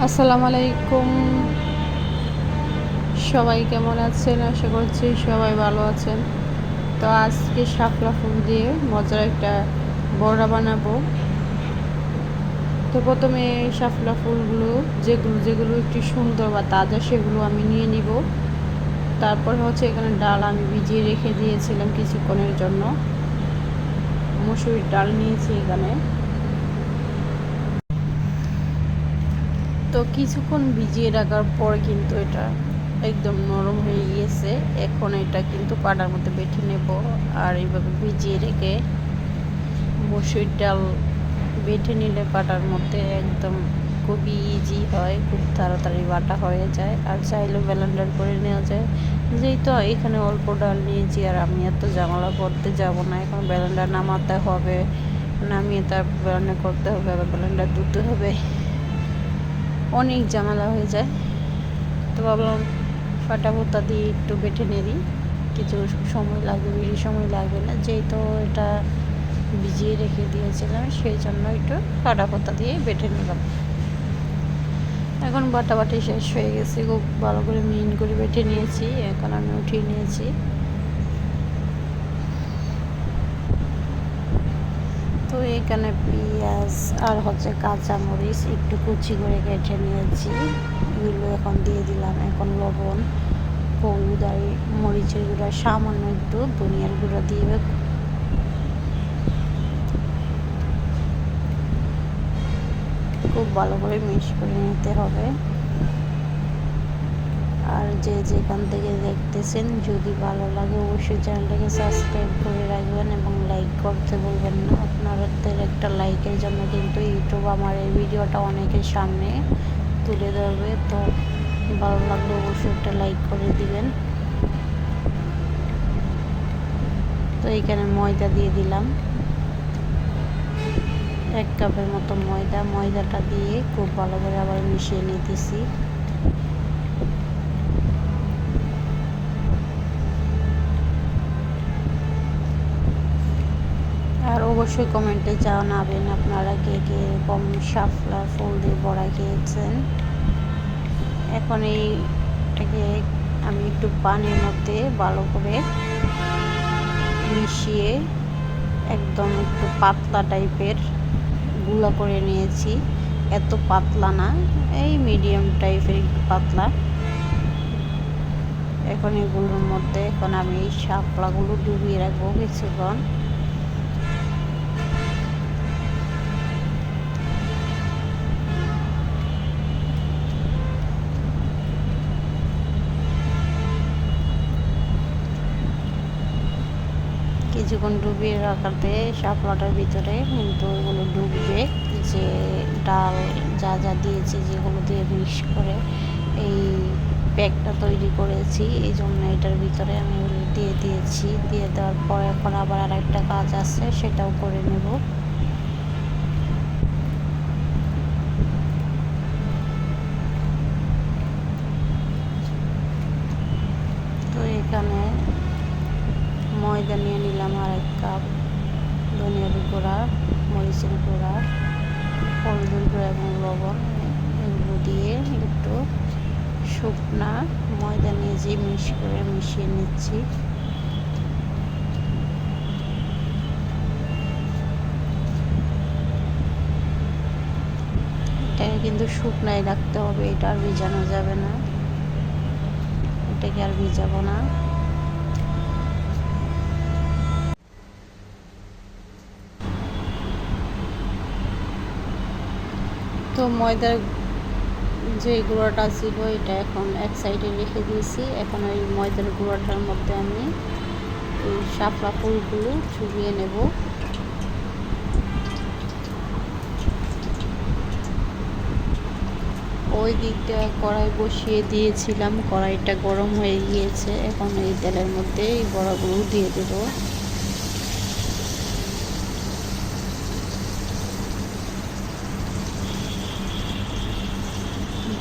আসসালামু আলাইকুম। সবাই কেমন আছেন? আশা করছি সবাই ভালো আছেন। তো আজকে শাপলা ফুল দিয়ে মজার একটা বড়া বানাবো। তো প্রথমে শাপলা ফুলগুলো যেগুলো একটু সুন্দর বা তাজা সেগুলো আমি নিয়ে নিব। তারপর হচ্ছে এখানে ডাল আমি ভিজিয়ে রেখে দিয়েছিলাম কিছুক্ষণের জন্য। মসুরির ডাল নিয়েছি এখানে। তো কিছুক্ষণ ভিজিয়ে রাখার পর কিন্তু এটা একদম নরম হয়ে গিয়েছে। এখন এটা কিন্তু পাটার মধ্যে বেটে নেব। আর এইভাবে ভিজিয়ে রেখে মসুর ডাল বেটে নিলে পাটার মধ্যে একদম খুবই ইজি হয়, খুব তাড়াতাড়ি বাটা হয়ে যায়। আর চাইলেও ব্লেন্ডার করে নেওয়া যায়। যেহেতু এখানে অল্প ডাল নিয়েছি আর আমি এত ঝামেলা করতে যাব না। এখন ব্লেন্ডার নামাতে হবে, নামিয়ে তার ব্লেন্ডার করতে হবে, আবার ব্লেন্ডার ধুতে হবে, অনেক ঝামেলা হয়ে যায়। তো ভাবলাম ফাটাফোতা দিয়ে একটু বেটে নেড়ি, কিছু সময় লাগবে, বেশি সময় লাগবে না, যেহেতু এটা ভিজিয়ে রেখে দিয়েছিলাম সেই জন্য একটু ফাটাফোতা দিয়ে বেটে নিলাম। এখন বাটাবাটি শেষ হয়ে গেছে, খুব ভালো করে মিহিন করে বেটে নিয়েছি। এখন আমি উঠিয়ে নিয়েছি। তো এখানে পেঁয়াজ আর হচ্ছে কাঁচামরিচ একটু কুচি করে কেটে নিয়েছি, এগুলো এখন দিয়ে দিলাম। এখন লবণ, হলুদ আর মরিচের গুঁড়া, সামান্য একটু ধনিয়ার গুঁড়া দিয়ে খুব ভালো করে মিক্স করে নিতে হবে। আর যে যেখান থেকে দেখতেছেন, যদি ভালো লাগে অবশ্যই চ্যানেলটাকে সাবস্ক্রাইব করে রাখবেন এবং লাইক করতে বলবেন না। আপনাদের একটা লাইকের জন্য কিন্তু ইউটিউব আমার এই ভিডিওটা অনেকের সামনে তুলে ধরবে। তো ভালো লাগলে অবশ্যই একটা লাইক করে দিবেন। তো এইখানে ময়দা দিয়ে দিলাম, 1 কাপের মতো ময়দাটা দিয়ে খুব ভালো করে আবার মিশিয়ে নিতেছি। আর অবশ্যই কমেন্টে জানাবেন আপনারা কে কে এরকম শাপলা ফুল দিয়ে বড়া খেয়েছেন। এখন এইটাকে আমি একটু পানির মধ্যে ভালো করে মিশিয়ে একদম একটু পাতলা টাইপের গুঁড়া করে নিয়েছি। এত পাতলা না, এই মিডিয়াম টাইপের একটু পাতলা। এখন এগুলোর মধ্যে এখন আমি এই শাপলাগুলো ডুবিয়ে রাখবো কিছুক্ষণ। কিছুক্ষণ ডুবিয়ে রাখাতে শাপলাটার ভিতরে কিন্তু ওগুলো ডুববে, যে ডাল যা যা দিয়েছি, যেগুলো দিয়ে মিক্স করে এই প্যাকটা তৈরি করেছি, এই জন্য এটার ভিতরে আমি ওগুলো দিয়ে দিয়েছি। দিয়ে দেওয়ার পর এখন আবার আর একটা কাজ আছে, সেটাও করে নেব। তো এখানে ময়দা নিয়ে নিলাম আর 1 কাপ, ধনিয়ার গুঁড়া, মরিচের গুঁড়া, হলুদের গুঁড়া এবং লবণ, এগুলো দিয়ে একটু শুকনা ময়দা নিয়ে যে মিক্স করে মিশিয়ে নিচ্ছি। এটাকে কিন্তু শুকনাই রাখতে হবে, এটা আর ভিজানো যাবে না, এটাকে আর ভিজাবো না। তো ময়দার যে গুঁড়োটা ছিল এটা এখন এক সাইডে রেখে দিয়েছি। এখন ওই ময়দার গুঁড়োটার মধ্যে আমি এই শাপলা ফুলগুলো চুবিয়ে নেব। ওই দিকটা কড়াই বসিয়ে দিয়েছিলাম, কড়াইটা গরম হয়ে গিয়েছে। এখন এই তেলের মধ্যে এই বড়াগুলো দিয়ে দেব।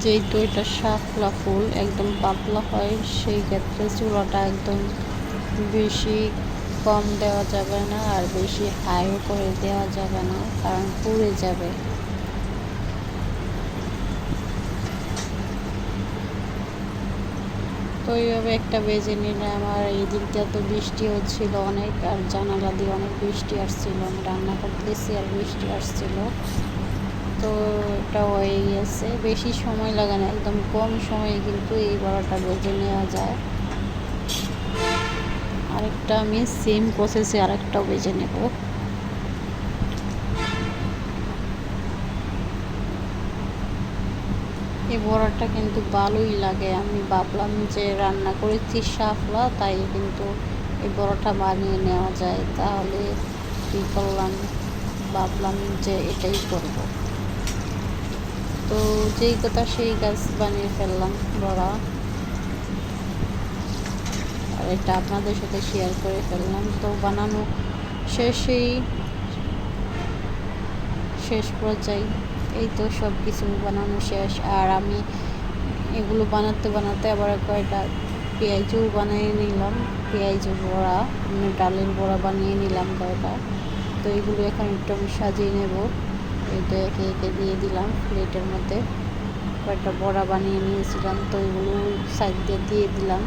যেহেতু এটা শাপলা ফুল একদম পাতলা হয়, সেই ক্ষেত্রে চুলাটা একদম বেশি কম দেওয়া যাবে না আর বেশি হাইও করে দেওয়া যাবে না, কারণ পুড়ে যাবে। এইভাবে একটা ভেজে নিলাম। আর এই দিনটা তো বৃষ্টি হচ্ছিল অনেক, আর জানালা দিয়ে অনেক বৃষ্টি আসছিল। আমি রান্না করতেছি আর বৃষ্টি আসছিল, তো এটা হয়ে গেছে। বেশি সময় লাগে না, একদম কম সময়ে কিন্তু এই বড়াটা ভেজে নেওয়া যায়। আরেকটা আমি সেম প্রসেসে আরেকটাও ভেজে নেব। এই বড়াটা কিন্তু ভালোই লাগে। আমি ভাবলাম যে রান্না করেছি শাপলা, তাই কিন্তু এই বড়াটা বানিয়ে নেওয়া যায়। তাহলে কী করলাম, ভাবলাম যে এটাই করব। তো যেই কথা সেই কাজ, বানিয়ে ফেললাম বড়া। আর এটা আপনাদের সাথে শেয়ার করে ফেললাম। তো বানানো শেষ পর্যায়ে এই তো সব কিছু বানানো শেষ। আর আমি এগুলো বানাতে বানাতে আবার কয়টা পেঁয়াজও বানিয়ে নিলাম। পেঁয়াজের বড়া, ডালের বড়া বানিয়ে নিলাম কয়টা। তো এগুলো এখন একটু আমি সাজিয়ে নেব। এটা একে একে দিয়ে দিলাম প্লেটের মধ্যে। কয়েকটা বড়া বানিয়ে নিয়েছিলাম, তো এগুলো সাইড দিয়ে দিলাম।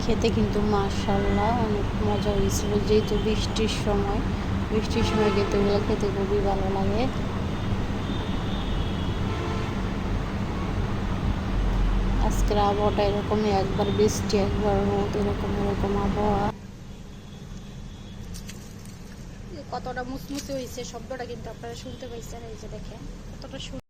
খেতে কিন্তু মাশাআল্লাহ অনেক মজা হয়েছিল। যেহেতু বৃষ্টির সময় কিন্তু এগুলো খেতে খুবই ভালো লাগে। আজকের আবহাওয়াটা এরকমই, একবার বৃষ্টি একবার রোদ, এরকম আবহাওয়া। কতটা মুসমুসে হয়েছে, শব্দটা কিন্তু আপনারা শুনতে পাইছেন। এই যে দেখেন কতটা